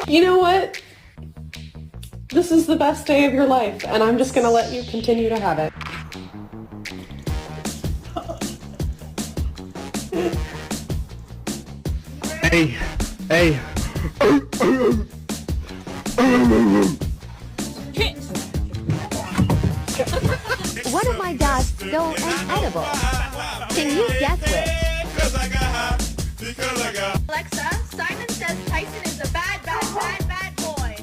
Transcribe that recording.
You know what? This is the best day of your life, and I'm just gonna let you continue to have it. Hey, hey. One of my dogs stole an edible. Can you guess which? Alexa, Simon says Tyson is a bad, bad, bad, bad boy.